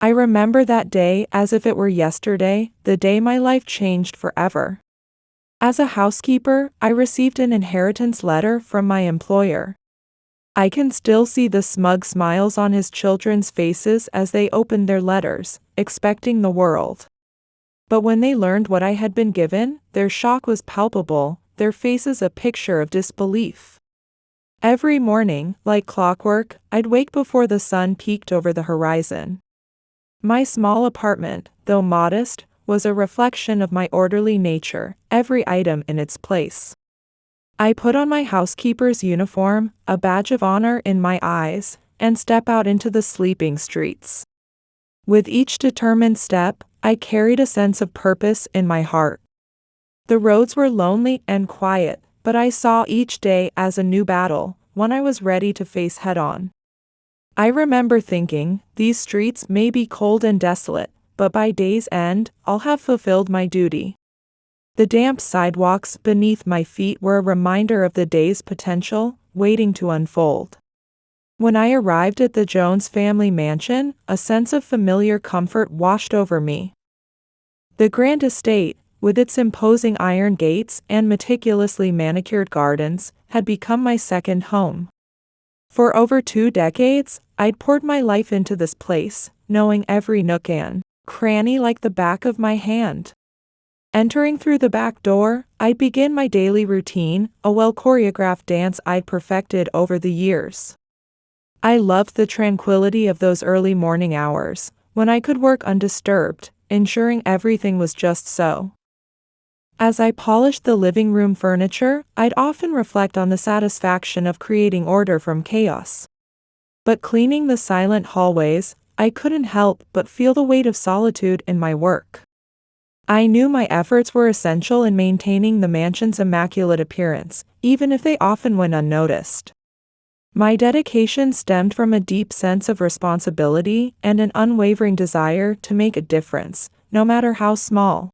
I remember that day as if it were yesterday, the day my life changed forever. As a housekeeper, I received an inheritance letter from my employer. I can still see the smug smiles on his children's faces as they opened their letters, expecting the world. But when they learned what I had been given, their shock was palpable, their faces a picture of disbelief. Every morning, like clockwork, I'd wake before the sun peeked over the horizon. My small apartment, though modest, was a reflection of my orderly nature, every item in its place. I put on my housekeeper's uniform, a badge of honor in my eyes, and step out into the sleeping streets. With each determined step, I carried a sense of purpose in my heart. The roads were lonely and quiet, but I saw each day as a new battle, one I was ready to face head-on. I remember thinking, these streets may be cold and desolate, but by day's end, I'll have fulfilled my duty. The damp sidewalks beneath my feet were a reminder of the day's potential, waiting to unfold. When I arrived at the Jones family mansion, a sense of familiar comfort washed over me. The grand estate, with its imposing iron gates and meticulously manicured gardens, had become my second home. For over 2 decades, I'd poured my life into this place, knowing every nook and cranny like the back of my hand. Entering through the back door, I'd begin my daily routine, a well-choreographed dance I'd perfected over the years. I loved the tranquility of those early morning hours, when I could work undisturbed, ensuring everything was just so. As I polished the living room furniture, I'd often reflect on the satisfaction of creating order from chaos. But cleaning the silent hallways, I couldn't help but feel the weight of solitude in my work. I knew my efforts were essential in maintaining the mansion's immaculate appearance, even if they often went unnoticed. My dedication stemmed from a deep sense of responsibility and an unwavering desire to make a difference, no matter how small.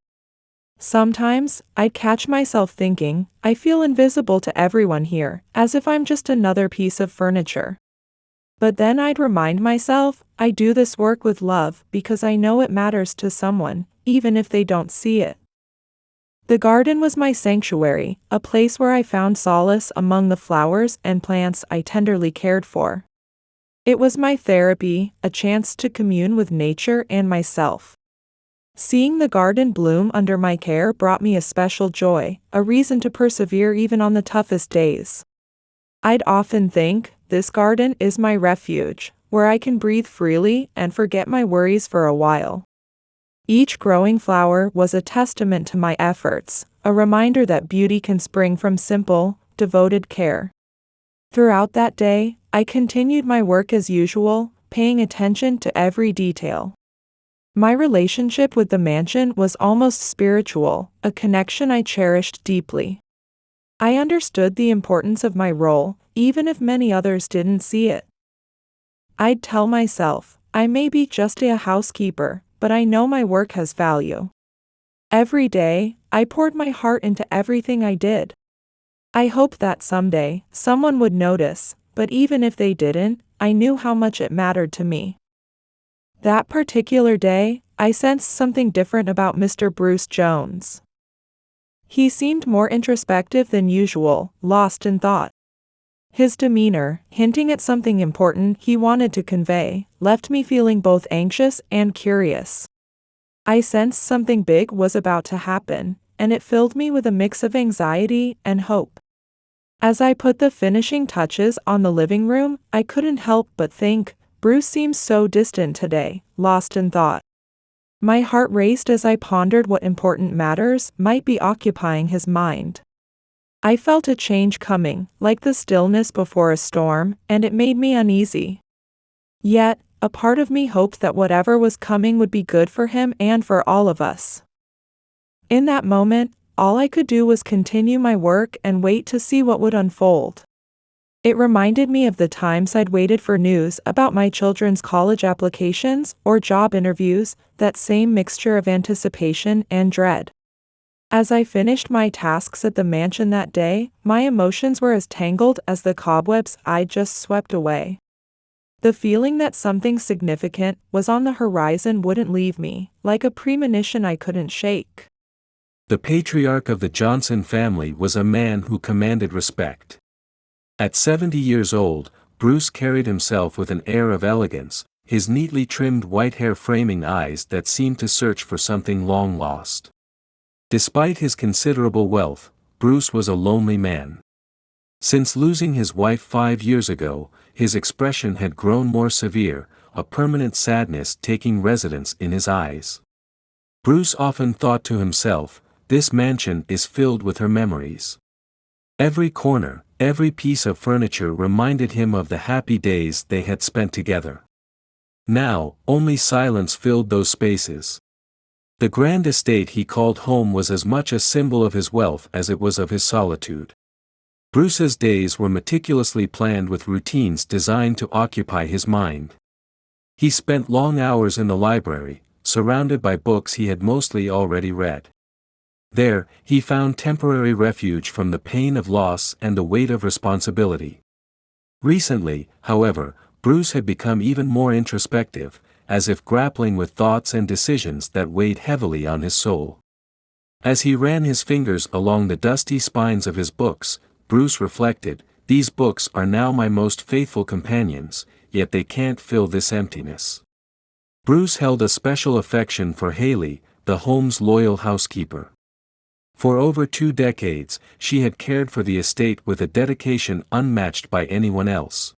Sometimes, I'd catch myself thinking, I feel invisible to everyone here, as if I'm just another piece of furniture. But then I'd remind myself, I do this work with love because I know it matters to someone, even if they don't see it. The garden was my sanctuary, a place where I found solace among the flowers and plants I tenderly cared for. It was my therapy, a chance to commune with nature and myself. Seeing the garden bloom under my care brought me a special joy, a reason to persevere even on the toughest days. I'd often think, this garden is my refuge, where I can breathe freely and forget my worries for a while. Each growing flower was a testament to my efforts, a reminder that beauty can spring from simple, devoted care. Throughout that day, I continued my work as usual, paying attention to every detail. My relationship with the mansion was almost spiritual, a connection I cherished deeply. I understood the importance of my role, even if many others didn't see it. I'd tell myself, I may be just a housekeeper, but I know my work has value. Every day, I poured my heart into everything I did. I hoped that someday, someone would notice, but even if they didn't, I knew how much it mattered to me. That particular day, I sensed something different about Mr. Bruce Jones. He seemed more introspective than usual, lost in thought. His demeanor, hinting at something important he wanted to convey, left me feeling both anxious and curious. I sensed something big was about to happen, and it filled me with a mix of anxiety and hope. As I put the finishing touches on the living room, I couldn't help but think, Bruce seems so distant today, lost in thought. My heart raced as I pondered what important matters might be occupying his mind. I felt a change coming, like the stillness before a storm, and it made me uneasy. Yet, a part of me hoped that whatever was coming would be good for him and for all of us. In that moment, all I could do was continue my work and wait to see what would unfold. It reminded me of the times I'd waited for news about my children's college applications or job interviews, that same mixture of anticipation and dread. As I finished my tasks at the mansion that day, my emotions were as tangled as the cobwebs I'd just swept away. The feeling that something significant was on the horizon wouldn't leave me, like a premonition I couldn't shake. The patriarch of the Johnson family was a man who commanded respect. At 70 years old, Bruce carried himself with an air of elegance, his neatly trimmed white hair framing eyes that seemed to search for something long lost. Despite his considerable wealth, Bruce was a lonely man. Since losing his wife 5 years ago, his expression had grown more severe, a permanent sadness taking residence in his eyes. Bruce often thought to himself, "This mansion is filled with her memories." Every corner, every piece of furniture reminded him of the happy days they had spent together. Now, only silence filled those spaces. The grand estate he called home was as much a symbol of his wealth as it was of his solitude. Bruce's days were meticulously planned with routines designed to occupy his mind. He spent long hours in the library, surrounded by books he had mostly already read. There, he found temporary refuge from the pain of loss and the weight of responsibility. Recently, however, Bruce had become even more introspective, as if grappling with thoughts and decisions that weighed heavily on his soul. As he ran his fingers along the dusty spines of his books, Bruce reflected, "These books are now my most faithful companions, yet they can't fill this emptiness." Bruce held a special affection for Hailey, the home's loyal housekeeper. For over 2 decades, she had cared for the estate with a dedication unmatched by anyone else.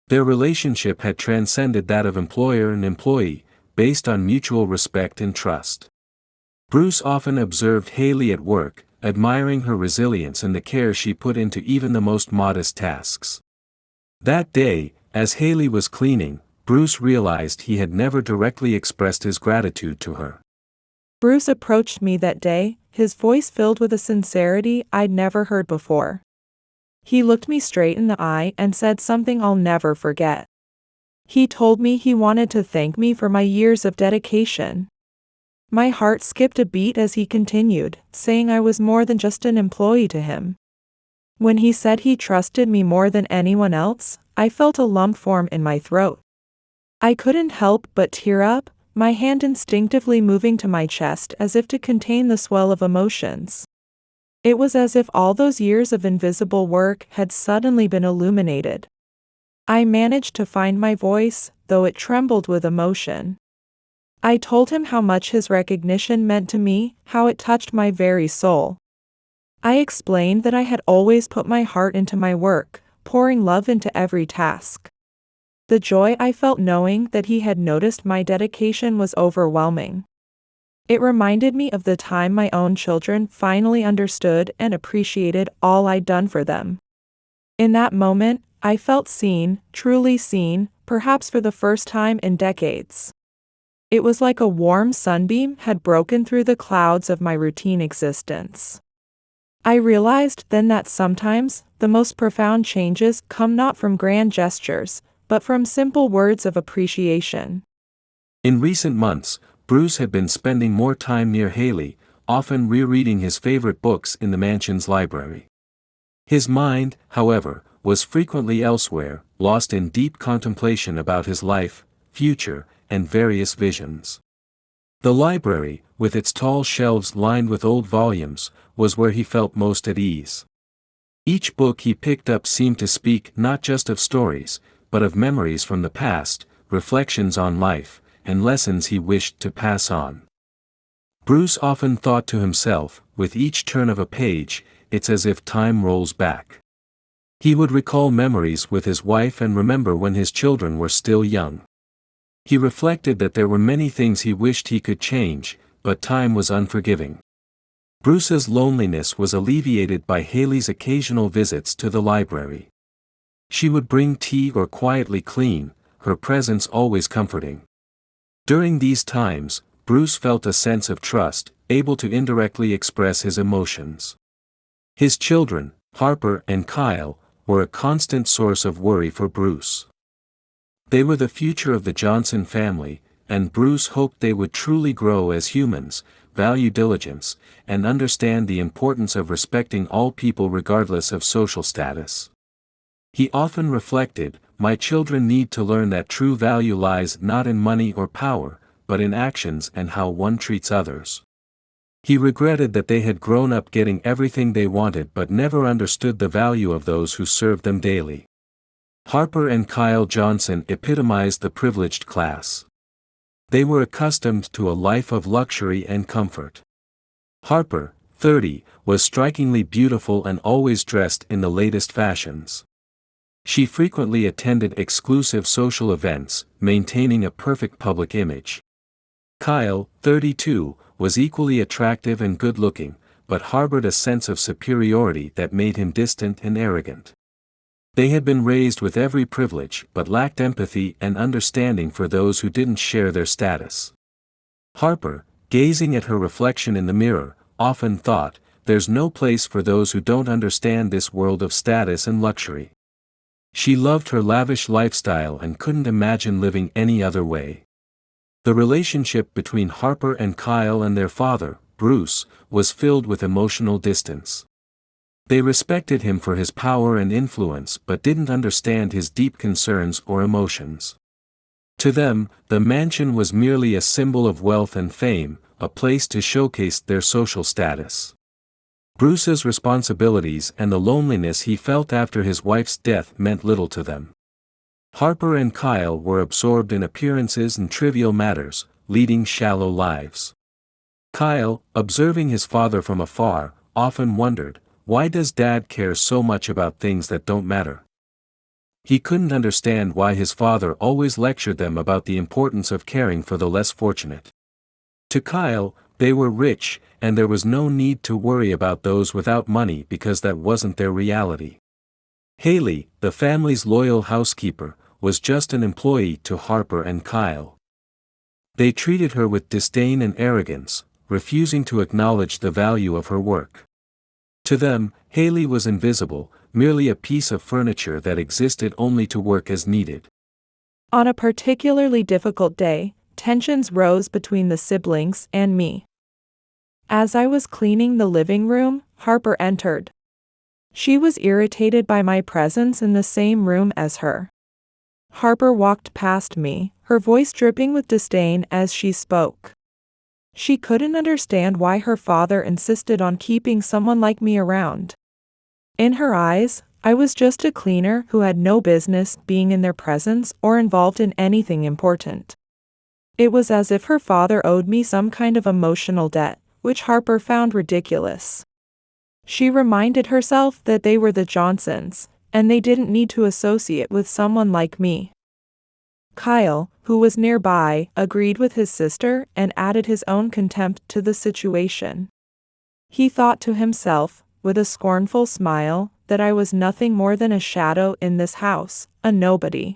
Their relationship had transcended that of employer and employee, based on mutual respect and trust. Bruce often observed Hailey at work, admiring her resilience and the care she put into even the most modest tasks. That day, as Hailey was cleaning, Bruce realized he had never directly expressed his gratitude to her. Bruce approached me that day, his voice filled with a sincerity I'd never heard before. He looked me straight in the eye and said something I'll never forget. He told me he wanted to thank me for my years of dedication. My heart skipped a beat as he continued, saying I was more than just an employee to him. When he said he trusted me more than anyone else, I felt a lump form in my throat. I couldn't help but tear up, my hand instinctively moving to my chest as if to contain the swell of emotions. It was as if all those years of invisible work had suddenly been illuminated. I managed to find my voice, though it trembled with emotion. I told him how much his recognition meant to me, how it touched my very soul. I explained that I had always put my heart into my work, pouring love into every task. The joy I felt knowing that he had noticed my dedication was overwhelming. It reminded me of the time my own children finally understood and appreciated all I'd done for them. In that moment, I felt seen, truly seen, perhaps for the first time in decades. It was like a warm sunbeam had broken through the clouds of my routine existence. I realized then that sometimes, the most profound changes come not from grand gestures, but from simple words of appreciation. In recent months, Bruce had been spending more time near Hailey, often rereading his favorite books in the mansion's library. His mind, however, was frequently elsewhere, lost in deep contemplation about his life, future, and various visions. The library, with its tall shelves lined with old volumes, was where he felt most at ease. Each book he picked up seemed to speak not just of stories, but of memories from the past, reflections on life, and lessons he wished to pass on. Bruce often thought to himself, with each turn of a page, it's as if time rolls back. He would recall memories with his wife and remember when his children were still young. He reflected that there were many things he wished he could change, but time was unforgiving. Bruce's loneliness was alleviated by Hailey's occasional visits to the library. She would bring tea or quietly clean, her presence always comforting. During these times, Bruce felt a sense of trust, able to indirectly express his emotions. His children, Harper and Kyle, were a constant source of worry for Bruce. They were the future of the Johnson family, and Bruce hoped they would truly grow as humans, value diligence, and understand the importance of respecting all people regardless of social status. He often reflected, "My children need to learn that true value lies not in money or power, but in actions and how one treats others." He regretted that they had grown up getting everything they wanted but never understood the value of those who served them daily. Harper and Kyle Johnson epitomized the privileged class. They were accustomed to a life of luxury and comfort. Harper, 30, was strikingly beautiful and always dressed in the latest fashions. She frequently attended exclusive social events, maintaining a perfect public image. Kyle, 32, was equally attractive and good-looking, but harbored a sense of superiority that made him distant and arrogant. They had been raised with every privilege but lacked empathy and understanding for those who didn't share their status. Harper, gazing at her reflection in the mirror, often thought, "There's no place for those who don't understand this world of status and luxury." She loved her lavish lifestyle and couldn't imagine living any other way. The relationship between Harper and Kyle and their father, Bruce, was filled with emotional distance. They respected him for his power and influence but didn't understand his deep concerns or emotions. To them, the mansion was merely a symbol of wealth and fame, a place to showcase their social status. Bruce's responsibilities and the loneliness he felt after his wife's death meant little to them. Harper and Kyle were absorbed in appearances and trivial matters, leading shallow lives. Kyle, observing his father from afar, often wondered, "Why does Dad care so much about things that don't matter?" He couldn't understand why his father always lectured them about the importance of caring for the less fortunate. To Kyle, they were rich, and there was no need to worry about those without money because that wasn't their reality. Hailey, the family's loyal housekeeper, was just an employee to Harper and Kyle. They treated her with disdain and arrogance, refusing to acknowledge the value of her work. To them, Hailey was invisible, merely a piece of furniture that existed only to work as needed. On a particularly difficult day, tensions rose between the siblings and me. As I was cleaning the living room, Harper entered. She was irritated by my presence in the same room as her. Harper walked past me, her voice dripping with disdain as she spoke. She couldn't understand why her father insisted on keeping someone like me around. In her eyes, I was just a cleaner who had no business being in their presence or involved in anything important. It was as if her father owed me some kind of emotional debt, which Harper found ridiculous. She reminded herself that they were the Johnsons, and they didn't need to associate with someone like me. Kyle, who was nearby, agreed with his sister and added his own contempt to the situation. He thought to himself, with a scornful smile, that I was nothing more than a shadow in this house, a nobody.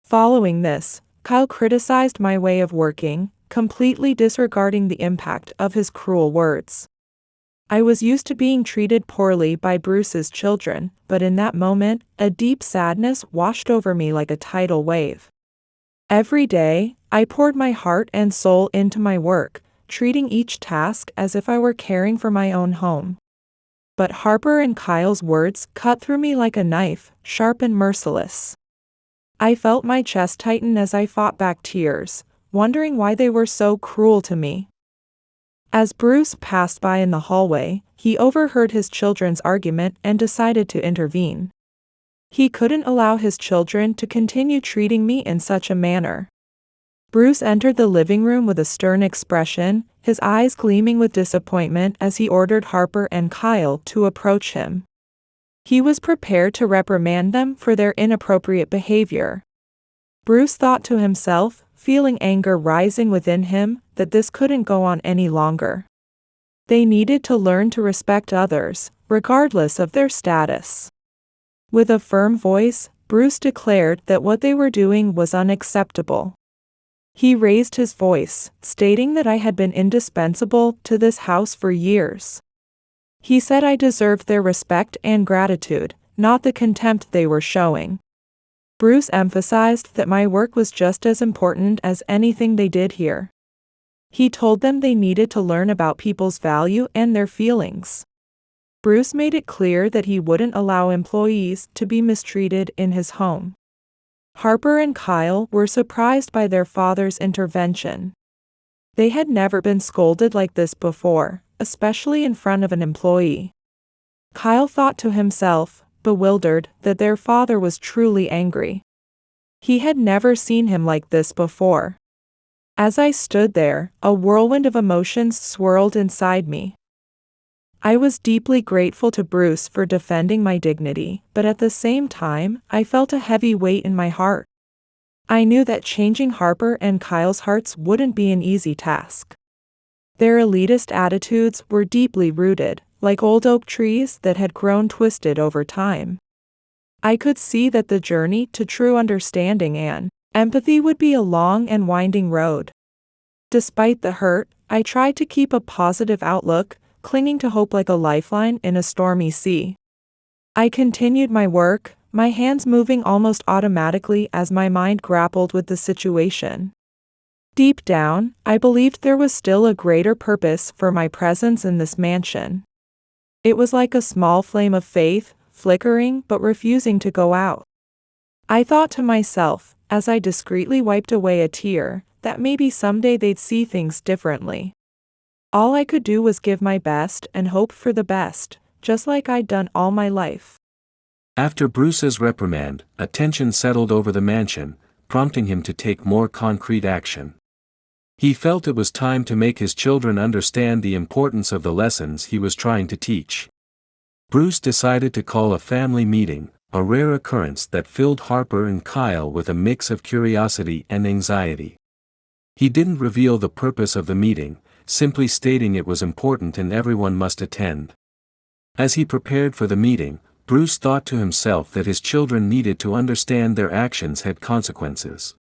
Following this, Kyle criticized my way of working, completely disregarding the impact of his cruel words. I was used to being treated poorly by Bruce's children, but in that moment, a deep sadness washed over me like a tidal wave. Every day, I poured my heart and soul into my work, treating each task as if I were caring for my own home. But Harper and Kyle's words cut through me like a knife, sharp and merciless. I felt my chest tighten as I fought back tears, wondering why they were so cruel to me. As Bruce passed by in the hallway, he overheard his children's argument and decided to intervene. He couldn't allow his children to continue treating me in such a manner. Bruce entered the living room with a stern expression, his eyes gleaming with disappointment as he ordered Harper and Kyle to approach him. He was prepared to reprimand them for their inappropriate behavior. Bruce thought to himself, feeling anger rising within him, that this couldn't go on any longer. They needed to learn to respect others, regardless of their status. With a firm voice, Bruce declared that what they were doing was unacceptable. He raised his voice, stating that I had been indispensable to this house for years. He said I deserved their respect and gratitude, not the contempt they were showing. Bruce emphasized that my work was just as important as anything they did here. He told them they needed to learn about people's value and their feelings. Bruce made it clear that he wouldn't allow employees to be mistreated in his home. Harper and Kyle were surprised by their father's intervention. They had never been scolded like this before, especially in front of an employee. Kyle thought to himself, bewildered, that their father was truly angry. He had never seen him like this before. As I stood there, a whirlwind of emotions swirled inside me. I was deeply grateful to Bruce for defending my dignity, but at the same time, I felt a heavy weight in my heart. I knew that changing Harper and Kyle's hearts wouldn't be an easy task. Their elitist attitudes were deeply rooted, like old oak trees that had grown twisted over time. I could see that the journey to true understanding and empathy would be a long and winding road. Despite the hurt, I tried to keep a positive outlook, clinging to hope like a lifeline in a stormy sea. I continued my work, my hands moving almost automatically as my mind grappled with the situation. Deep down, I believed there was still a greater purpose for my presence in this mansion. It was like a small flame of faith, flickering but refusing to go out. I thought to myself, as I discreetly wiped away a tear, that maybe someday they'd see things differently. All I could do was give my best and hope for the best, just like I'd done all my life. After Bruce's reprimand, a tension settled over the mansion, prompting him to take more concrete action. He felt it was time to make his children understand the importance of the lessons he was trying to teach. Bruce decided to call a family meeting, a rare occurrence that filled Harper and Kyle with a mix of curiosity and anxiety. He didn't reveal the purpose of the meeting, simply stating it was important and everyone must attend. As he prepared for the meeting, Bruce thought to himself that his children needed to understand their actions had consequences.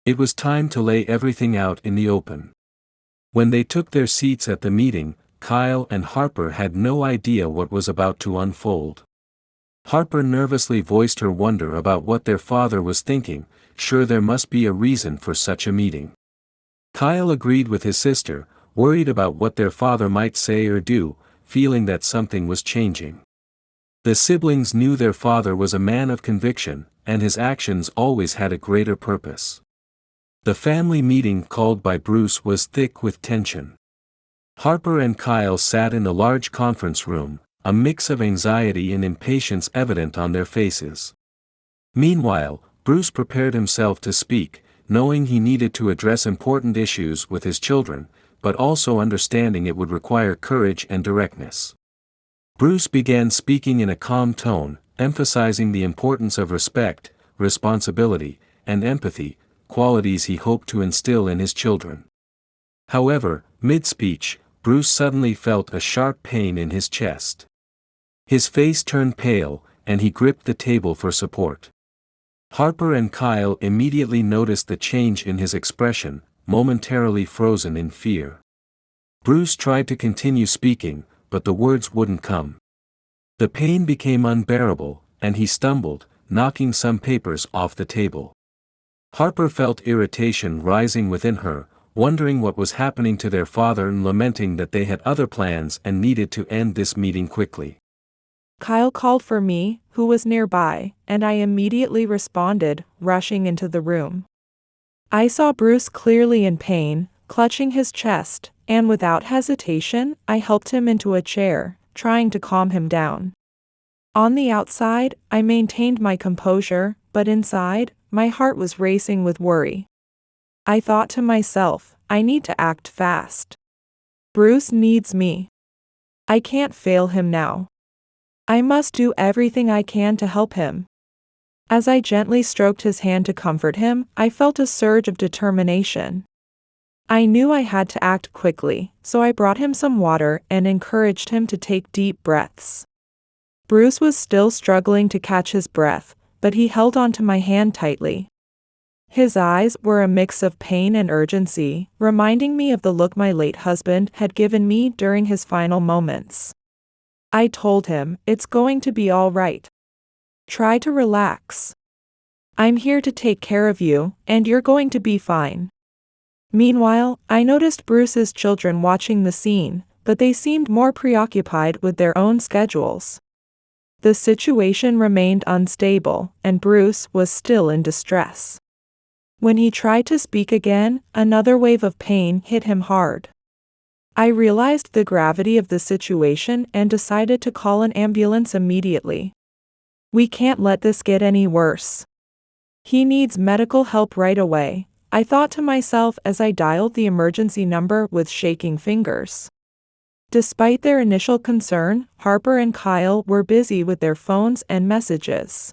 It was time to lay everything out in the open. When they took their seats at the meeting, Kyle and Harper had no idea what was about to unfold. Harper nervously voiced her wonder about what their father was thinking, sure there must be a reason for such a meeting. Kyle agreed with his sister, worried about what their father might say or do, feeling that something was changing. The siblings knew their father was a man of conviction, and his actions always had a greater purpose. The family meeting called by Bruce was thick with tension. Harper and Kyle sat in the large conference room, a mix of anxiety and impatience evident on their faces. Meanwhile, Bruce prepared himself to speak, knowing he needed to address important issues with his children, but also understanding it would require courage and directness. Bruce began speaking in a calm tone, emphasizing the importance of respect, responsibility, and empathy, qualities he hoped to instill in his children. However, mid-speech, Bruce suddenly felt a sharp pain in his chest. His face turned pale, and he gripped the table for support. Harper and Kyle immediately noticed the change in his expression, momentarily frozen in fear. Bruce tried to continue speaking, but the words wouldn't come. The pain became unbearable, and he stumbled, knocking some papers off the table. Harper felt irritation rising within her, wondering what was happening to their father and lamenting that they had other plans and needed to end this meeting quickly. Kyle called for me, who was nearby, and I immediately responded, rushing into the room. I saw Bruce clearly in pain, clutching his chest, and without hesitation, I helped him into a chair, trying to calm him down. On the outside, I maintained my composure, but inside, my heart was racing with worry. I thought to myself, I need to act fast. Bruce needs me. I can't fail him now. I must do everything I can to help him. As I gently stroked his hand to comfort him, I felt a surge of determination. I knew I had to act quickly, so I brought him some water and encouraged him to take deep breaths. Bruce was still struggling to catch his breath, but he held onto my hand tightly. His eyes were a mix of pain and urgency, reminding me of the look my late husband had given me during his final moments. I told him, it's going to be all right. Try to relax. I'm here to take care of you, and you're going to be fine. Meanwhile, I noticed Bruce's children watching the scene, but they seemed more preoccupied with their own schedules. The situation remained unstable, and Bruce was still in distress. When he tried to speak again, another wave of pain hit him hard. I realized the gravity of the situation and decided to call an ambulance immediately. We can't let this get any worse. He needs medical help right away, I thought to myself as I dialed the emergency number with shaking fingers. Despite their initial concern, Harper and Kyle were busy with their phones and messages.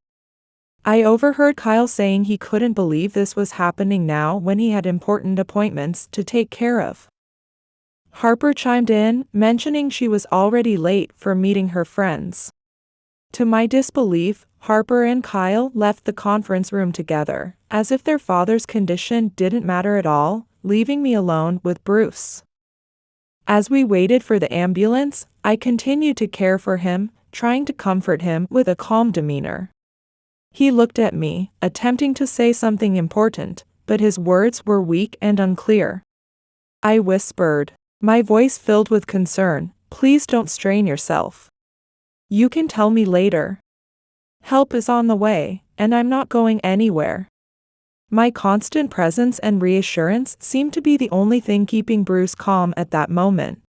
I overheard Kyle saying he couldn't believe this was happening now when he had important appointments to take care of. Harper chimed in, mentioning she was already late for meeting her friends. To my disbelief, Harper and Kyle left the conference room together, as if their father's condition didn't matter at all, leaving me alone with Bruce. As we waited for the ambulance, I continued to care for him, trying to comfort him with a calm demeanor. He looked at me, attempting to say something important, but his words were weak and unclear. I whispered, my voice filled with concern, "Please don't strain yourself. You can tell me later. Help is on the way, and I'm not going anywhere." My constant presence and reassurance seemed to be the only thing keeping Bruce calm at that moment.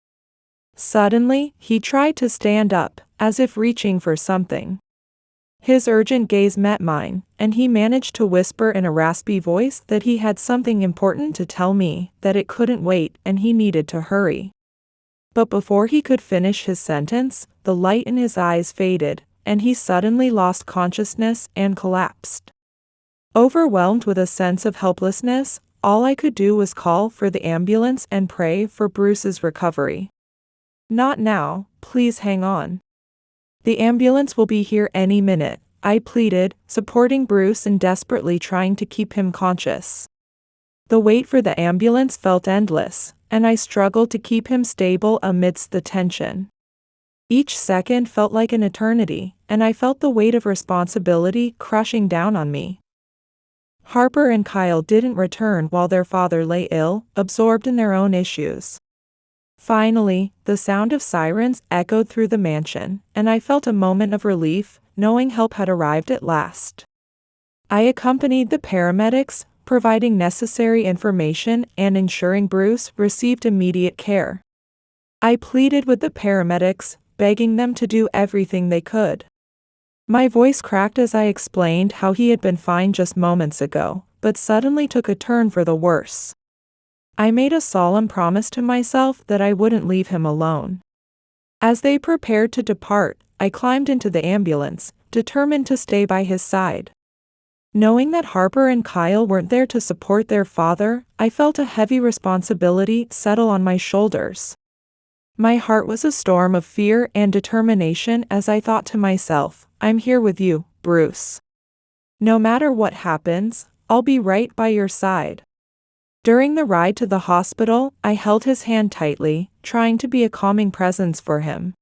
Suddenly, he tried to stand up, as if reaching for something. His urgent gaze met mine, and he managed to whisper in a raspy voice that he had something important to tell me, that it couldn't wait and he needed to hurry. But before he could finish his sentence, the light in his eyes faded, and he suddenly lost consciousness and collapsed. Overwhelmed with a sense of helplessness, all I could do was call for the ambulance and pray for Bruce's recovery. "Not now, please hang on. The ambulance will be here any minute," I pleaded, supporting Bruce and desperately trying to keep him conscious. The wait for the ambulance felt endless, and I struggled to keep him stable amidst the tension. Each second felt like an eternity, and I felt the weight of responsibility crushing down on me. Harper and Kyle didn't return while their father lay ill, absorbed in their own issues. Finally, the sound of sirens echoed through the mansion, and I felt a moment of relief, knowing help had arrived at last. I accompanied the paramedics, providing necessary information and ensuring Bruce received immediate care. I pleaded with the paramedics, begging them to do everything they could. My voice cracked as I explained how he had been fine just moments ago, but suddenly took a turn for the worse. I made a solemn promise to myself that I wouldn't leave him alone. As they prepared to depart, I climbed into the ambulance, determined to stay by his side. Knowing that Harper and Kyle weren't there to support their father, I felt a heavy responsibility settle on my shoulders. My heart was a storm of fear and determination as I thought to myself, "I'm here with you, Bruce. No matter what happens, I'll be right by your side." During the ride to the hospital, I held his hand tightly, trying to be a calming presence for him.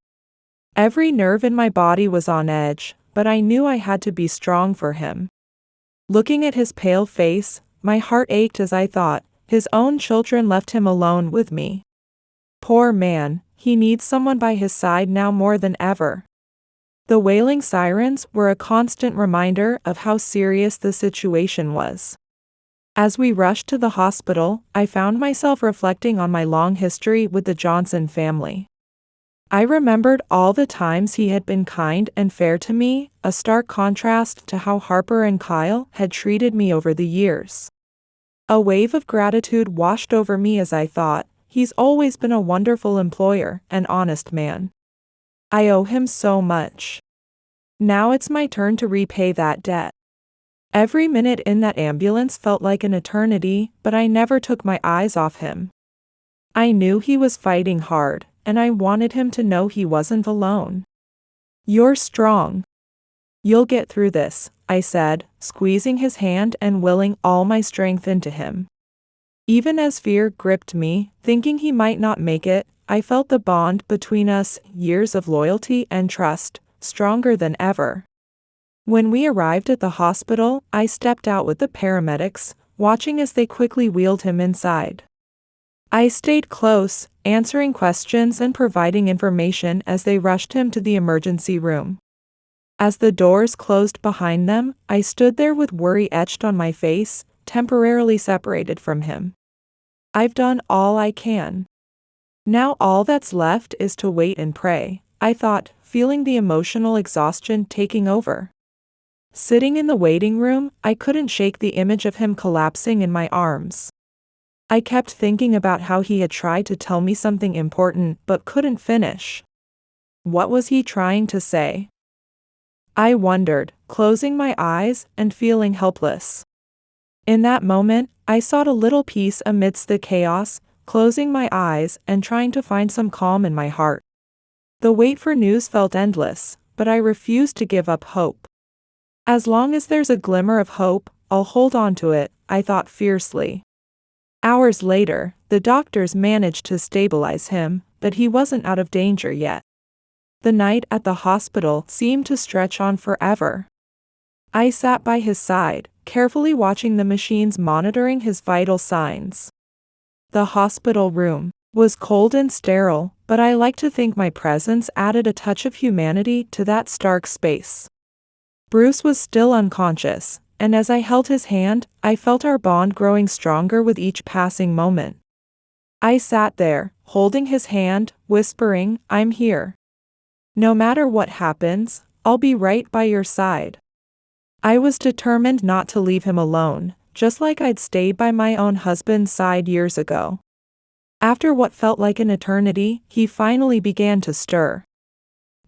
Every nerve in my body was on edge, but I knew I had to be strong for him. Looking at his pale face, my heart ached as I thought, his own children left him alone with me. Poor man, he needs someone by his side now more than ever. The wailing sirens were a constant reminder of how serious the situation was. As we rushed to the hospital, I found myself reflecting on my long history with the Johnson family. I remembered all the times he had been kind and fair to me, a stark contrast to how Harper and Kyle had treated me over the years. A wave of gratitude washed over me as I thought, he's always been a wonderful employer, an honest man. I owe him so much. Now it's my turn to repay that debt. Every minute in that ambulance felt like an eternity, but I never took my eyes off him. I knew he was fighting hard, and I wanted him to know he wasn't alone. "You're strong. You'll get through this," I said, squeezing his hand and willing all my strength into him. Even as fear gripped me, thinking he might not make it, I felt the bond between us, years of loyalty and trust, stronger than ever. When we arrived at the hospital, I stepped out with the paramedics, watching as they quickly wheeled him inside. I stayed close, answering questions and providing information as they rushed him to the emergency room. As the doors closed behind them, I stood there with worry etched on my face, temporarily separated from him. I've done all I can. Now all that's left is to wait and pray, I thought, feeling the emotional exhaustion taking over. Sitting in the waiting room, I couldn't shake the image of him collapsing in my arms. I kept thinking about how he had tried to tell me something important but couldn't finish. What was he trying to say? I wondered, closing my eyes and feeling helpless. In that moment, I sought a little peace amidst the chaos, closing my eyes and trying to find some calm in my heart. The wait for news felt endless, but I refused to give up hope. As long as there's a glimmer of hope, I'll hold on to it, I thought fiercely. Hours later, the doctors managed to stabilize him, but he wasn't out of danger yet. The night at the hospital seemed to stretch on forever. I sat by his side, carefully watching the machines monitoring his vital signs. The hospital room was cold and sterile, but I like to think my presence added a touch of humanity to that stark space. Bruce was still unconscious, and as I held his hand, I felt our bond growing stronger with each passing moment. I sat there, holding his hand, whispering, "I'm here. No matter what happens, I'll be right by your side." I was determined not to leave him alone, just like I'd stayed by my own husband's side years ago. After what felt like an eternity, he finally began to stir.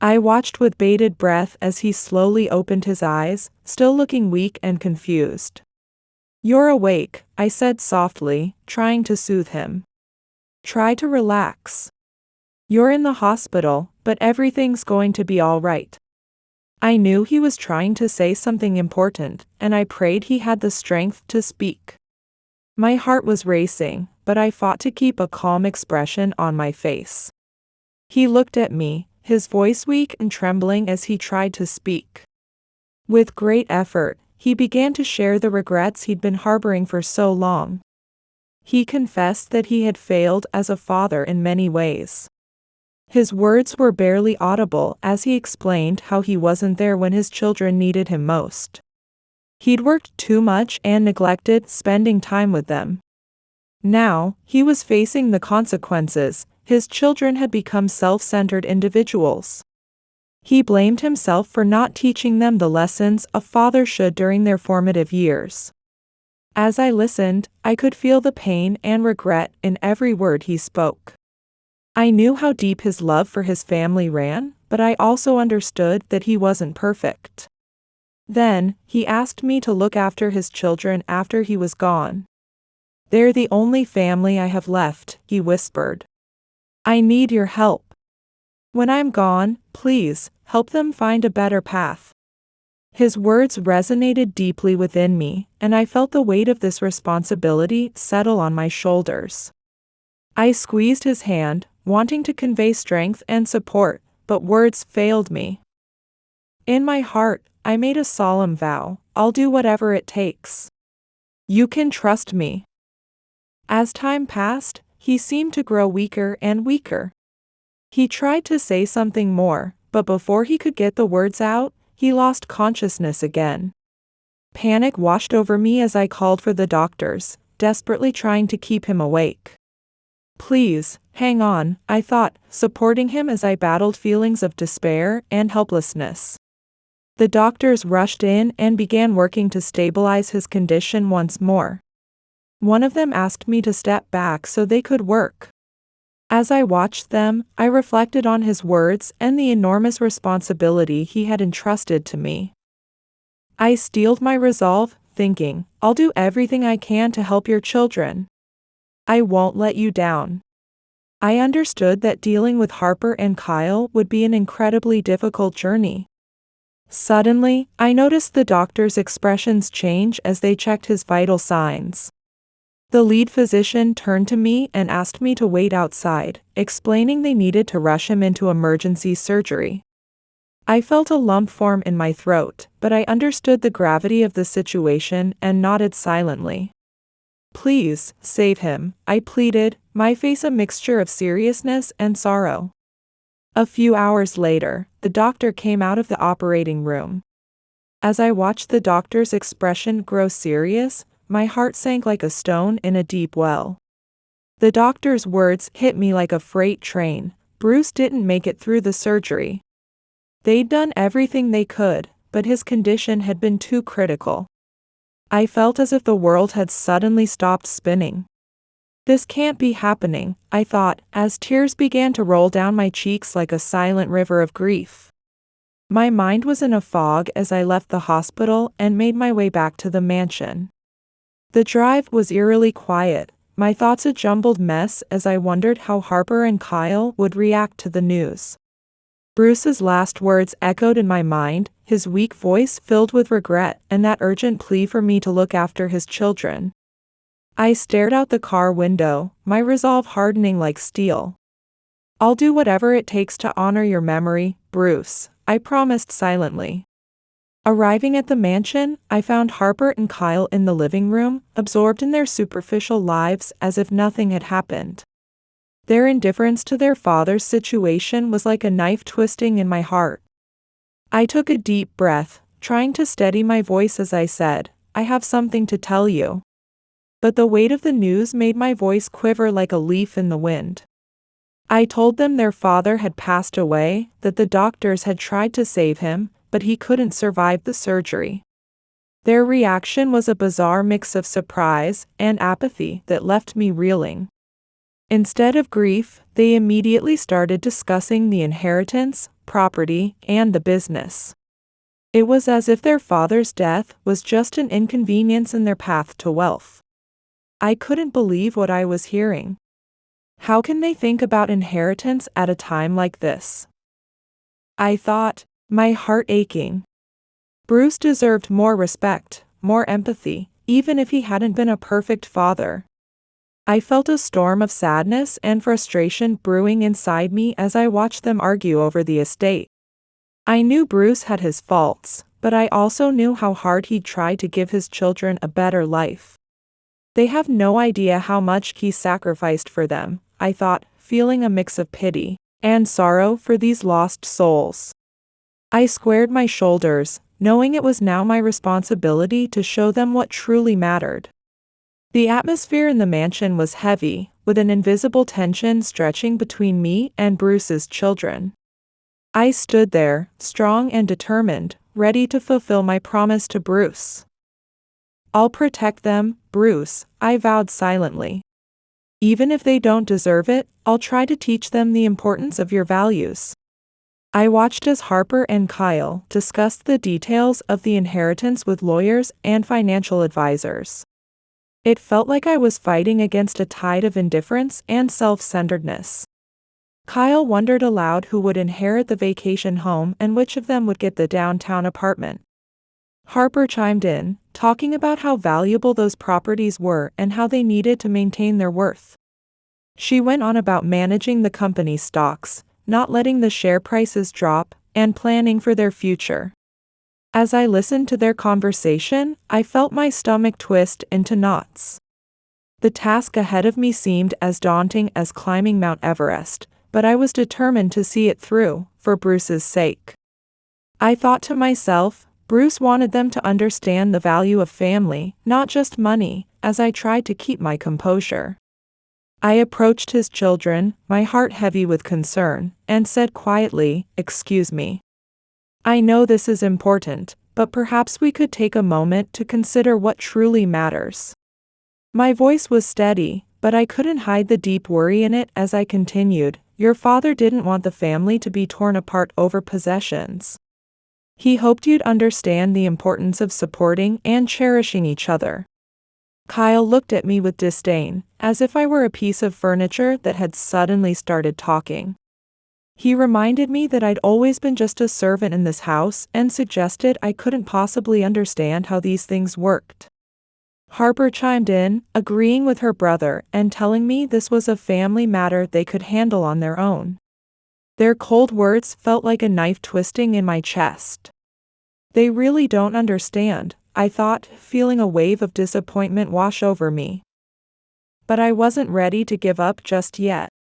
I watched with bated breath as he slowly opened his eyes, still looking weak and confused. "You're awake," I said softly, trying to soothe him. "Try to relax. You're in the hospital, but everything's going to be all right." I knew he was trying to say something important, and I prayed he had the strength to speak. My heart was racing, but I fought to keep a calm expression on my face. He looked at me, his voice weak and trembling as he tried to speak. With great effort, he began to share the regrets he'd been harboring for so long. He confessed that he had failed as a father in many ways. His words were barely audible as he explained how he wasn't there when his children needed him most. He'd worked too much and neglected spending time with them. Now, he was facing the consequences. His children had become self-centered individuals. He blamed himself for not teaching them the lessons a father should during their formative years. As I listened, I could feel the pain and regret in every word he spoke. I knew how deep his love for his family ran, but I also understood that he wasn't perfect. Then, he asked me to look after his children after he was gone. "They're the only family I have left," he whispered. "I need your help. When I'm gone, please, help them find a better path." His words resonated deeply within me, and I felt the weight of this responsibility settle on my shoulders. I squeezed his hand, wanting to convey strength and support, but words failed me. In my heart, I made a solemn vow: I'll do whatever it takes. "You can trust me." As time passed, he seemed to grow weaker and weaker. He tried to say something more, but before he could get the words out, he lost consciousness again. Panic washed over me as I called for the doctors, desperately trying to keep him awake. "Please, hang on," I thought, supporting him as I battled feelings of despair and helplessness. The doctors rushed in and began working to stabilize his condition once more. One of them asked me to step back so they could work. As I watched them, I reflected on his words and the enormous responsibility he had entrusted to me. I steeled my resolve, thinking, "I'll do everything I can to help your children. I won't let you down." I understood that dealing with Harper and Kyle would be an incredibly difficult journey. Suddenly, I noticed the doctor's expressions change as they checked his vital signs. The lead physician turned to me and asked me to wait outside, explaining they needed to rush him into emergency surgery. I felt a lump form in my throat, but I understood the gravity of the situation and nodded silently. "Please, save him," I pleaded, my face a mixture of seriousness and sorrow. A few hours later, the doctor came out of the operating room. As I watched the doctor's expression grow serious, my heart sank like a stone in a deep well. The doctor's words hit me like a freight train. Bruce didn't make it through the surgery. They'd done everything they could, but his condition had been too critical. I felt as if the world had suddenly stopped spinning. This can't be happening, I thought, as tears began to roll down my cheeks like a silent river of grief. My mind was in a fog as I left the hospital and made my way back to the mansion. The drive was eerily quiet, my thoughts a jumbled mess as I wondered how Harper and Kyle would react to the news. Bruce's last words echoed in my mind, his weak voice filled with regret and that urgent plea for me to look after his children. I stared out the car window, my resolve hardening like steel. "I'll do whatever it takes to honor your memory, Bruce," I promised silently. Arriving at the mansion, I found Harper and Kyle in the living room, absorbed in their superficial lives as if nothing had happened. Their indifference to their father's situation was like a knife twisting in my heart. I took a deep breath, trying to steady my voice as I said, "I have something to tell you." But the weight of the news made my voice quiver like a leaf in the wind. I told them their father had passed away, that the doctors had tried to save him, but he couldn't survive the surgery. Their reaction was a bizarre mix of surprise and apathy that left me reeling. Instead of grief, they immediately started discussing the inheritance, property, and the business. It was as if their father's death was just an inconvenience in their path to wealth. I couldn't believe what I was hearing. How can they think about inheritance at a time like this? I thought, my heart aching. Bruce deserved more respect, more empathy, even if he hadn't been a perfect father. I felt a storm of sadness and frustration brewing inside me as I watched them argue over the estate. I knew Bruce had his faults, but I also knew how hard he'd tried to give his children a better life. They have no idea how much he sacrificed for them, I thought, feeling a mix of pity and sorrow for these lost souls. I squared my shoulders, knowing it was now my responsibility to show them what truly mattered. The atmosphere in the mansion was heavy, with an invisible tension stretching between me and Bruce's children. I stood there, strong and determined, ready to fulfill my promise to Bruce. "I'll protect them, Bruce," I vowed silently. "Even if they don't deserve it, I'll try to teach them the importance of your values." I watched as Harper and Kyle discussed the details of the inheritance with lawyers and financial advisors. It felt like I was fighting against a tide of indifference and self-centeredness. Kyle wondered aloud who would inherit the vacation home and which of them would get the downtown apartment. Harper chimed in, talking about how valuable those properties were and how they needed to maintain their worth. She went on about managing the company's stocks, not letting the share prices drop, and planning for their future. As I listened to their conversation, I felt my stomach twist into knots. The task ahead of me seemed as daunting as climbing Mount Everest, but I was determined to see it through, for Bruce's sake. I thought to myself, Bruce wanted them to understand the value of family, not just money, as I tried to keep my composure. I approached his children, my heart heavy with concern, and said quietly, "Excuse me. I know this is important, but perhaps we could take a moment to consider what truly matters." My voice was steady, but I couldn't hide the deep worry in it as I continued. "Your father didn't want the family to be torn apart over possessions. He hoped you'd understand the importance of supporting and cherishing each other." Kyle looked at me with disdain, as if I were a piece of furniture that had suddenly started talking. He reminded me that I'd always been just a servant in this house and suggested I couldn't possibly understand how these things worked. Harper chimed in, agreeing with her brother and telling me this was a family matter they could handle on their own. Their cold words felt like a knife twisting in my chest. They really don't understand, I thought, feeling a wave of disappointment wash over me. But I wasn't ready to give up just yet.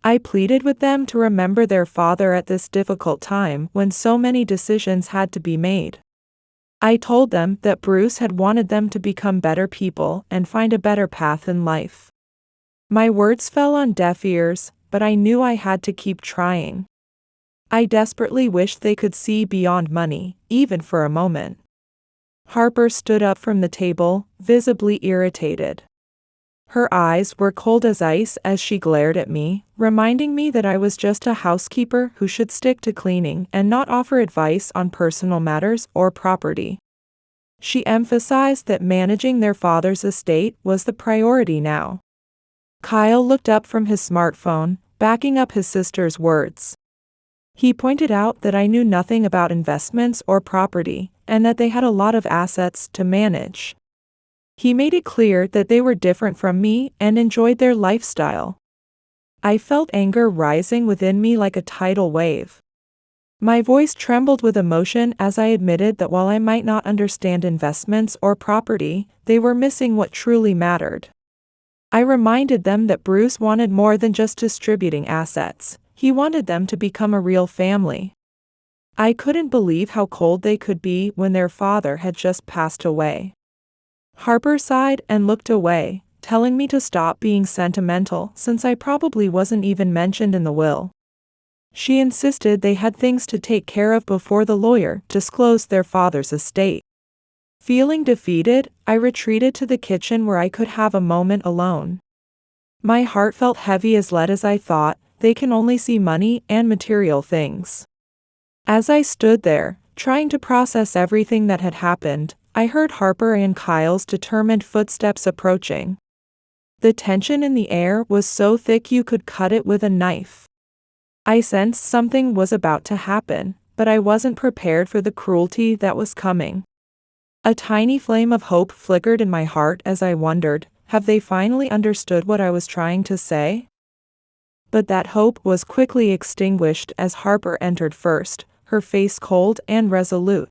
I pleaded with them to remember their father at this difficult time when so many decisions had to be made. I told them that Bruce had wanted them to become better people and find a better path in life. My words fell on deaf ears, but I knew I had to keep trying. I desperately wished they could see beyond money, even for a moment. Harper stood up from the table, visibly irritated. Her eyes were cold as ice as she glared at me, reminding me that I was just a housekeeper who should stick to cleaning and not offer advice on personal matters or property. She emphasized that managing their father's estate was the priority now. Kyle looked up from his smartphone, backing up his sister's words. He pointed out that I knew nothing about investments or property, and that they had a lot of assets to manage. He made it clear that they were different from me and enjoyed their lifestyle. I felt anger rising within me like a tidal wave. My voice trembled with emotion as I admitted that while I might not understand investments or property, they were missing what truly mattered. I reminded them that Bruce wanted more than just distributing assets. He wanted them to become a real family. I couldn't believe how cold they could be when their father had just passed away. Harper sighed and looked away, telling me to stop being sentimental since I probably wasn't even mentioned in the will. She insisted they had things to take care of before the lawyer disclosed their father's estate. Feeling defeated, I retreated to the kitchen where I could have a moment alone. My heart felt heavy as lead as I thought, they can only see money and material things. As I stood there, trying to process everything that had happened, I heard Harper and Kyle's determined footsteps approaching. The tension in the air was so thick you could cut it with a knife. I sensed something was about to happen, but I wasn't prepared for the cruelty that was coming. A tiny flame of hope flickered in my heart as I wondered, have they finally understood what I was trying to say? But that hope was quickly extinguished as Harper entered first, her face cold and resolute.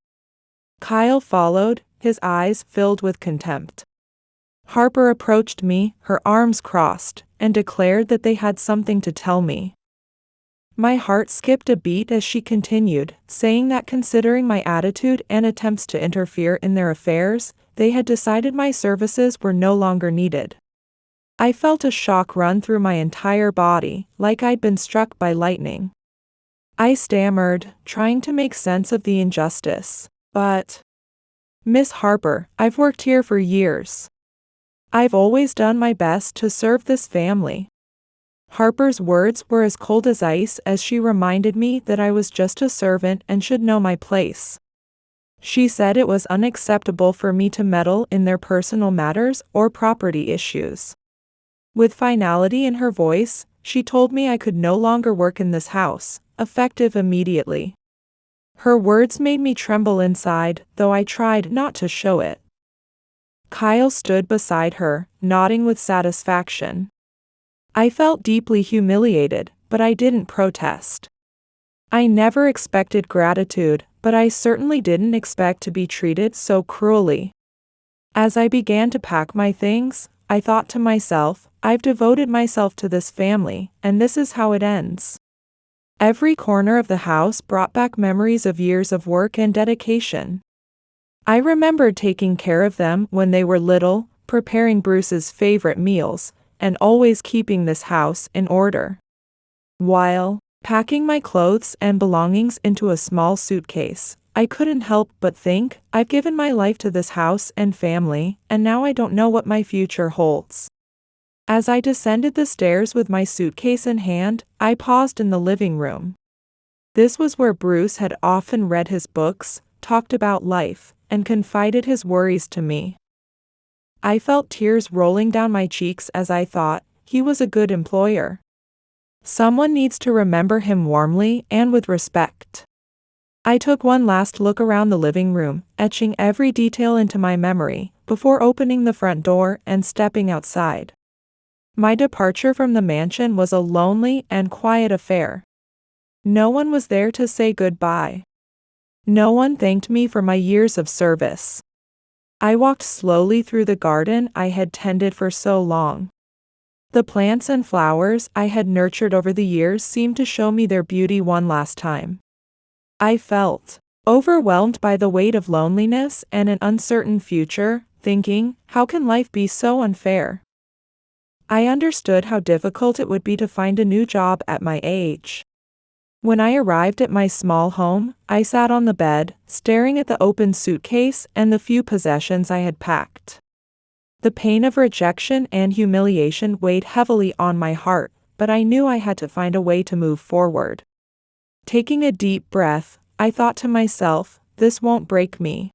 Kyle followed, his eyes filled with contempt. Harper approached me, her arms crossed, and declared that they had something to tell me. My heart skipped a beat as she continued, saying that considering my attitude and attempts to interfere in their affairs, they had decided my services were no longer needed. I felt a shock run through my entire body, like I'd been struck by lightning. I stammered, trying to make sense of the injustice. But, Miss Harper, I've worked here for years. I've always done my best to serve this family. Harper's words were as cold as ice as she reminded me that I was just a servant and should know my place. She said it was unacceptable for me to meddle in their personal matters or property issues. With finality in her voice, she told me I could no longer work in this house, effective immediately. Her words made me tremble inside, though I tried not to show it. Kyle stood beside her, nodding with satisfaction. I felt deeply humiliated, but I didn't protest. I never expected gratitude, but I certainly didn't expect to be treated so cruelly. As I began to pack my things, I thought to myself, I've devoted myself to this family, and this is how it ends. Every corner of the house brought back memories of years of work and dedication. I remembered taking care of them when they were little, preparing Bruce's favorite meals, and always keeping this house in order. While packing my clothes and belongings into a small suitcase, I couldn't help but think, I've given my life to this house and family, and now I don't know what my future holds. As I descended the stairs with my suitcase in hand, I paused in the living room. This was where Bruce had often read his books, talked about life, and confided his worries to me. I felt tears rolling down my cheeks as I thought, he was a good employer. Someone needs to remember him warmly and with respect. I took one last look around the living room, etching every detail into my memory, before opening the front door and stepping outside. My departure from the mansion was a lonely and quiet affair. No one was there to say goodbye. No one thanked me for my years of service. I walked slowly through the garden I had tended for so long. The plants and flowers I had nurtured over the years seemed to show me their beauty one last time. I felt overwhelmed by the weight of loneliness and an uncertain future, thinking, how can life be so unfair? I understood how difficult it would be to find a new job at my age. When I arrived at my small home, I sat on the bed, staring at the open suitcase and the few possessions I had packed. The pain of rejection and humiliation weighed heavily on my heart, but I knew I had to find a way to move forward. Taking a deep breath, I thought to myself, this won't break me.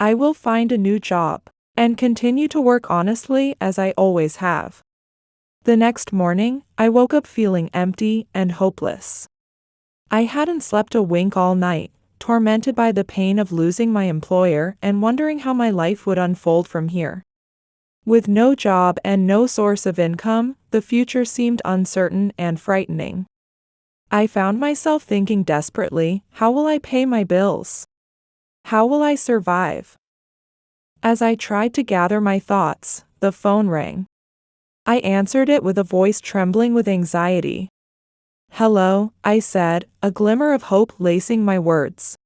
I will find a new job and continue to work honestly as I always have. The next morning, I woke up feeling empty and hopeless. I hadn't slept a wink all night, tormented by the pain of losing my employer and wondering how my life would unfold from here. With no job and no source of income, the future seemed uncertain and frightening. I found myself thinking desperately, how will I pay my bills? How will I survive? As I tried to gather my thoughts, the phone rang. I answered it with a voice trembling with anxiety. "Hello," I said, a glimmer of hope lacing my words.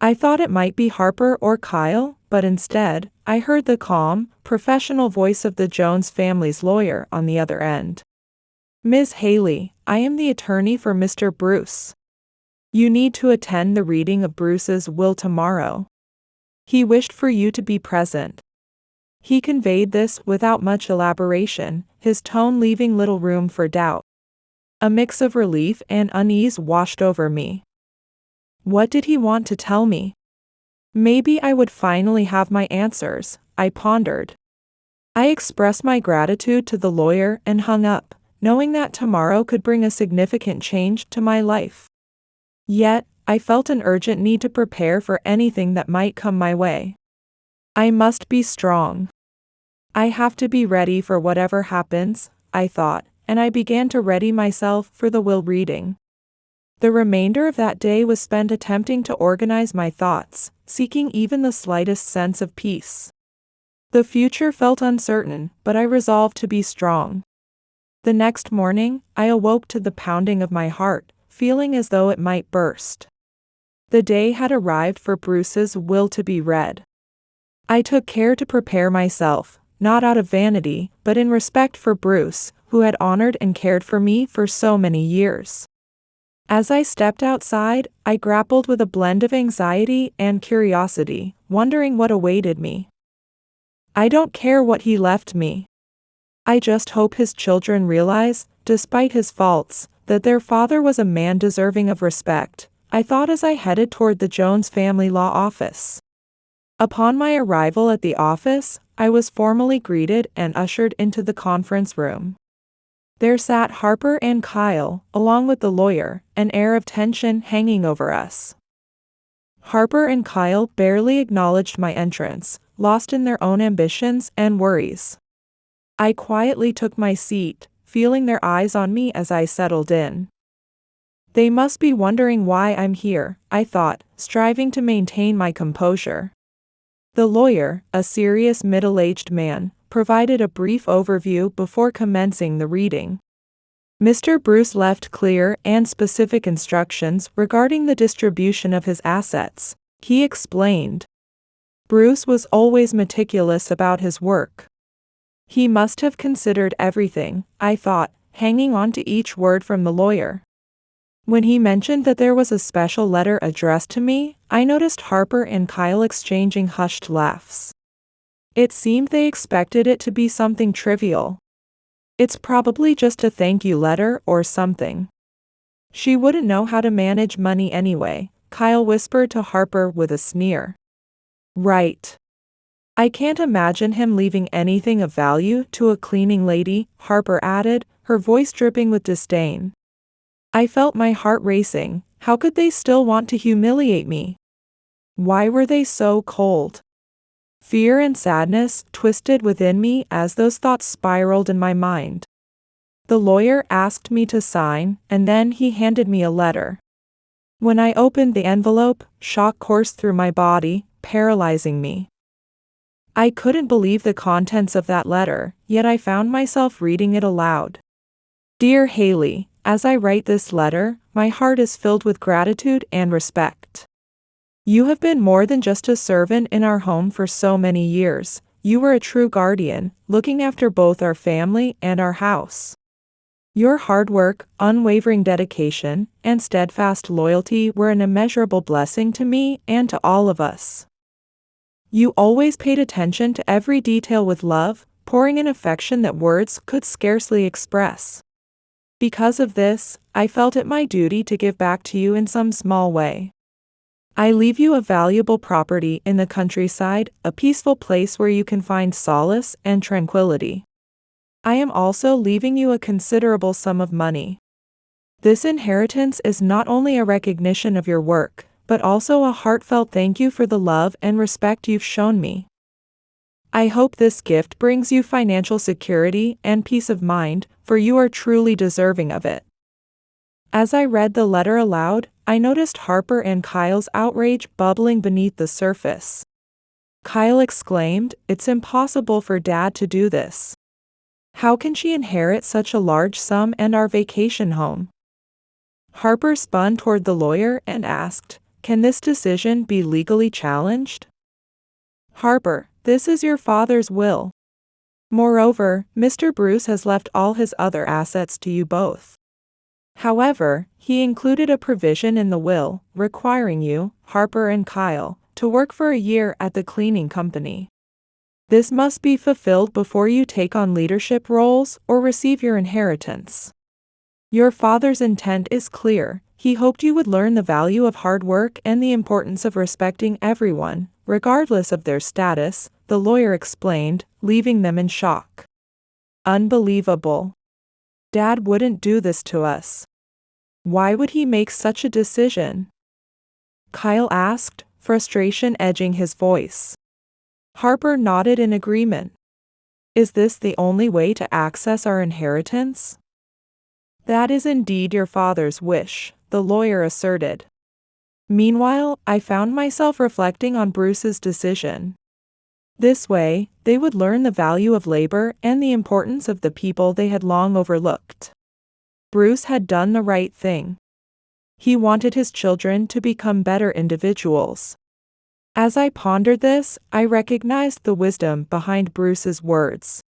I thought it might be Harper or Kyle, but instead, I heard the calm, professional voice of the Jones family's lawyer on the other end. "Ms. Hailey, I am the attorney for Mr. Bruce. You need to attend the reading of Bruce's will tomorrow. He wished for you to be present." He conveyed this without much elaboration, his tone leaving little room for doubt. A mix of relief and unease washed over me. What did he want to tell me? Maybe I would finally have my answers, I pondered. I expressed my gratitude to the lawyer and hung up, knowing that tomorrow could bring a significant change to my life. Yet, I felt an urgent need to prepare for anything that might come my way. I must be strong. I have to be ready for whatever happens, I thought, and I began to ready myself for the will reading. The remainder of that day was spent attempting to organize my thoughts, seeking even the slightest sense of peace. The future felt uncertain, but I resolved to be strong. The next morning, I awoke to the pounding of my heart, feeling as though it might burst. The day had arrived for Bruce's will to be read. I took care to prepare myself, not out of vanity, but in respect for Bruce, who had honored and cared for me for so many years. As I stepped outside, I grappled with a blend of anxiety and curiosity, wondering what awaited me. I don't care what he left me. I just hope his children realize, despite his faults, that their father was a man deserving of respect, I thought as I headed toward the Jones family law office. Upon my arrival at the office, I was formally greeted and ushered into the conference room. There sat Harper and Kyle, along with the lawyer, an air of tension hanging over us. Harper and Kyle barely acknowledged my entrance, lost in their own ambitions and worries. I quietly took my seat, feeling their eyes on me as I settled in. They must be wondering why I'm here, I thought, striving to maintain my composure. The lawyer, a serious middle-aged man, provided a brief overview before commencing the reading. Mr. Bruce left clear and specific instructions regarding the distribution of his assets, he explained. Bruce was always meticulous about his work. He must have considered everything, I thought, hanging on to each word from the lawyer. When he mentioned that there was a special letter addressed to me, I noticed Harper and Kyle exchanging hushed laughs. It seemed they expected it to be something trivial. It's probably just a thank you letter or something. She wouldn't know how to manage money anyway, Kyle whispered to Harper with a sneer. Right. I can't imagine him leaving anything of value to a cleaning lady, Harper added, her voice dripping with disdain. I felt my heart racing. How could they still want to humiliate me? Why were they so cold? Fear and sadness twisted within me as those thoughts spiraled in my mind. The lawyer asked me to sign, and then he handed me a letter. When I opened the envelope, shock coursed through my body, paralyzing me. I couldn't believe the contents of that letter, yet I found myself reading it aloud. Dear Hailey, as I write this letter, my heart is filled with gratitude and respect. You have been more than just a servant in our home for so many years. You were a true guardian, looking after both our family and our house. Your hard work, unwavering dedication, and steadfast loyalty were an immeasurable blessing to me and to all of us. You always paid attention to every detail with love, pouring in affection that words could scarcely express. Because of this, I felt it my duty to give back to you in some small way. I leave you a valuable property in the countryside, a peaceful place where you can find solace and tranquility. I am also leaving you a considerable sum of money. This inheritance is not only a recognition of your work, but also a heartfelt thank you for the love and respect you've shown me. I hope this gift brings you financial security and peace of mind, for you are truly deserving of it. As I read the letter aloud, I noticed Harper and Kyle's outrage bubbling beneath the surface. Kyle exclaimed, "It's impossible for Dad to do this. How can she inherit such a large sum and our vacation home?" Harper spun toward the lawyer and asked, "Can this decision be legally challenged?" Harper, this is your father's will. Moreover, Mr. Bruce has left all his other assets to you both. However, he included a provision in the will, requiring you, Harper and Kyle, to work for a year at the cleaning company. This must be fulfilled before you take on leadership roles or receive your inheritance. Your father's intent is clear. He hoped you would learn the value of hard work and the importance of respecting everyone, regardless of their status, the lawyer explained, leaving them in shock. Unbelievable. Dad wouldn't do this to us. Why would he make such a decision? Kyle asked, frustration edging his voice. Harper nodded in agreement. Is this the only way to access our inheritance? That is indeed your father's wish, the lawyer asserted. Meanwhile, I found myself reflecting on Bruce's decision. This way, they would learn the value of labor and the importance of the people they had long overlooked. Bruce had done the right thing. He wanted his children to become better individuals. As I pondered this, I recognized the wisdom behind Bruce's words.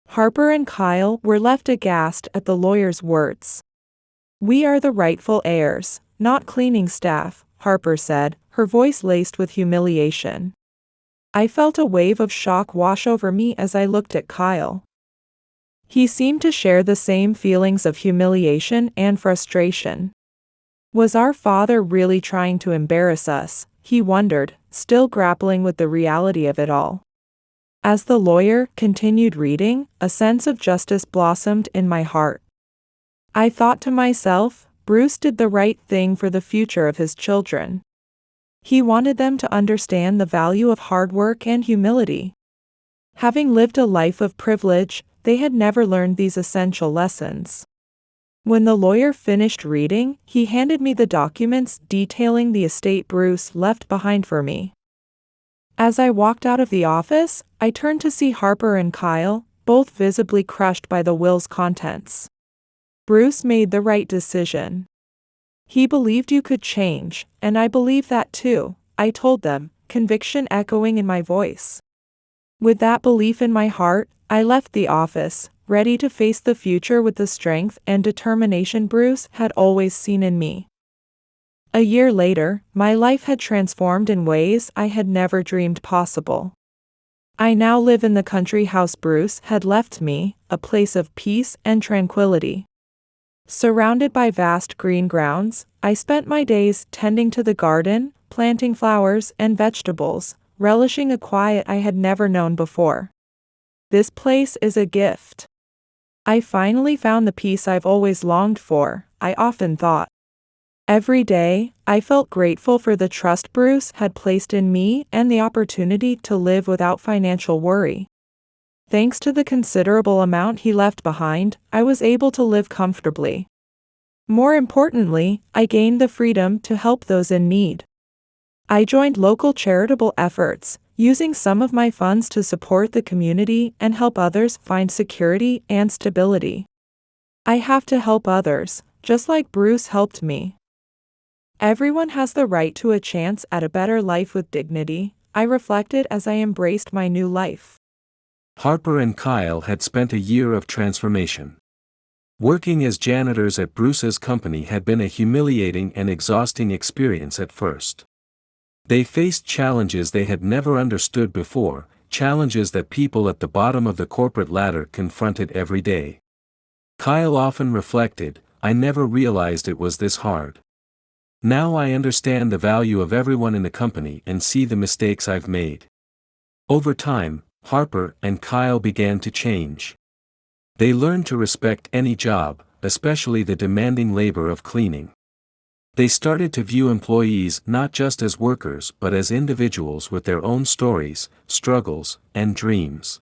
Harper and Kyle were left aghast at the lawyer's words. We are the rightful heirs, not cleaning staff, Harper said, her voice laced with humiliation. I felt a wave of shock wash over me as I looked at Kyle. He seemed to share the same feelings of humiliation and frustration. Was our father really trying to embarrass us? He wondered, still grappling with the reality of it all. As the lawyer continued reading, a sense of justice blossomed in my heart. I thought to myself, Bruce did the right thing for the future of his children. He wanted them to understand the value of hard work and humility. Having lived a life of privilege, they had never learned these essential lessons. When the lawyer finished reading, he handed me the documents detailing the estate Bruce left behind for me. As I walked out of the office, I turned to see Harper and Kyle, both visibly crushed by the will's contents. Bruce made the right decision. He believed you could change, and I believe that too, I told them, conviction echoing in my voice. With that belief in my heart, I left the office, ready to face the future with the strength and determination Bruce had always seen in me. A year later, my life had transformed in ways I had never dreamed possible. I now live in the country house Bruce had left me, a place of peace and tranquility. Surrounded by vast green grounds, I spent my days tending to the garden, planting flowers and vegetables, relishing a quiet I had never known before. This place is a gift. I finally found the peace I've always longed for, I often thought. Every day, I felt grateful for the trust Bruce had placed in me and the opportunity to live without financial worry. Thanks to the considerable amount he left behind, I was able to live comfortably. More importantly, I gained the freedom to help those in need. I joined local charitable efforts, using some of my funds to support the community and help others find security and stability. I have to help others, just like Bruce helped me. Everyone has the right to a chance at a better life with dignity, I reflected as I embraced my new life. Harper and Kyle had spent a year of transformation. Working as janitors at Bruce's company had been a humiliating and exhausting experience at first. They faced challenges they had never understood before, challenges that people at the bottom of the corporate ladder confronted every day. Kyle often reflected, "I never realized it was this hard. Now I understand the value of everyone in the company and see the mistakes I've made." Over time, Harper and Kyle began to change. They learned to respect any job, especially the demanding labor of cleaning. They started to view employees not just as workers but as individuals with their own stories, struggles, and dreams.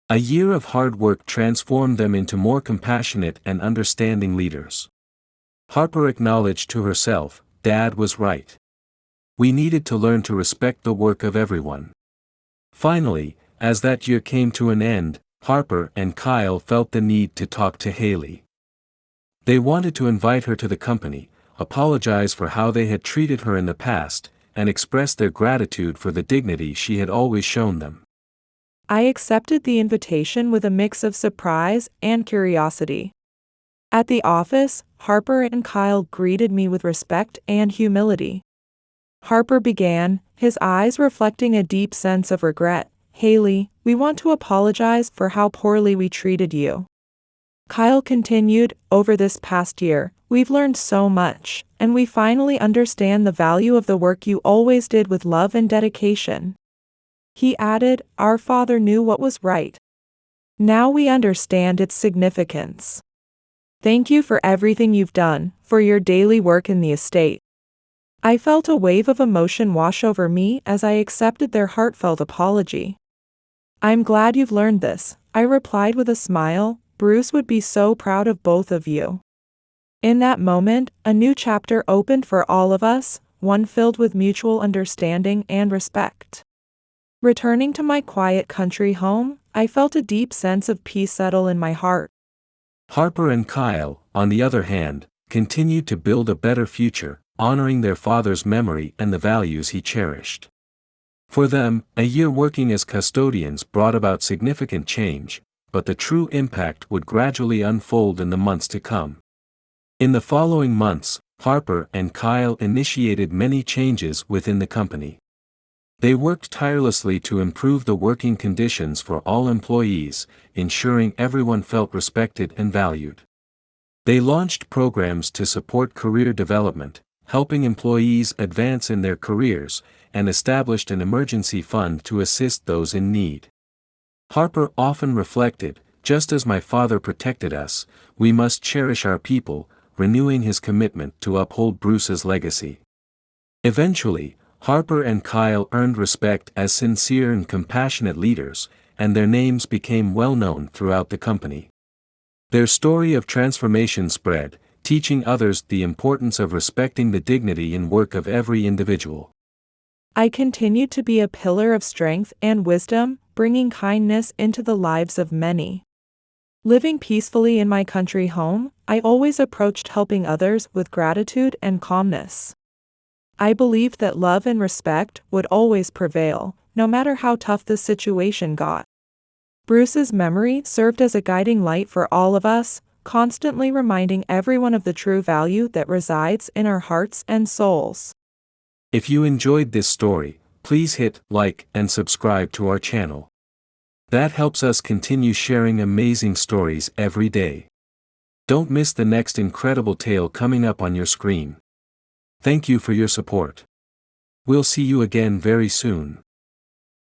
A year of hard work transformed them into more compassionate and understanding leaders. Harper acknowledged to herself, "Dad was right. We needed to learn to respect the work of everyone." Finally, as that year came to an end, Harper and Kyle felt the need to talk to Hailey. They wanted to invite her to the company, apologize for how they had treated her in the past, and express their gratitude for the dignity she had always shown them. I accepted the invitation with a mix of surprise and curiosity. At the office, Harper and Kyle greeted me with respect and humility. Harper began, his eyes reflecting a deep sense of regret. "Hailey, we want to apologize for how poorly we treated you." Kyle continued, "Over this past year, we've learned so much, and we finally understand the value of the work you always did with love and dedication." He added, "Our father knew what was right. Now we understand its significance. Thank you for everything you've done, for your daily work in the estate." I felt a wave of emotion wash over me as I accepted their heartfelt apology. "I'm glad you've learned this," I replied with a smile. "Bruce would be so proud of both of you." In that moment, a new chapter opened for all of us, one filled with mutual understanding and respect. Returning to my quiet country home, I felt a deep sense of peace settle in my heart. Harper and Kyle, on the other hand, continued to build a better future, honoring their father's memory and the values he cherished. For them, a year working as custodians brought about significant change, but the true impact would gradually unfold in the months to come. In the following months, Harper and Kyle initiated many changes within the company. They worked tirelessly to improve the working conditions for all employees, ensuring everyone felt respected and valued. They launched programs to support career development, helping employees advance in their careers, and established an emergency fund to assist those in need. Harper often reflected, "Just as my father protected us, we must cherish our people," renewing his commitment to uphold Bruce's legacy. Eventually, Harper and Kyle earned respect as sincere and compassionate leaders, and their names became well known throughout the company. Their story of transformation spread, teaching others the importance of respecting the dignity and work of every individual. I continued to be a pillar of strength and wisdom, bringing kindness into the lives of many. Living peacefully in my country home, I always approached helping others with gratitude and calmness. I believed that love and respect would always prevail, no matter how tough the situation got. Bruce's memory served as a guiding light for all of us, constantly reminding everyone of the true value that resides in our hearts and souls. If you enjoyed this story, please hit like and subscribe to our channel. That helps us continue sharing amazing stories every day. Don't miss the next incredible tale coming up on your screen. Thank you for your support. We'll see you again very soon.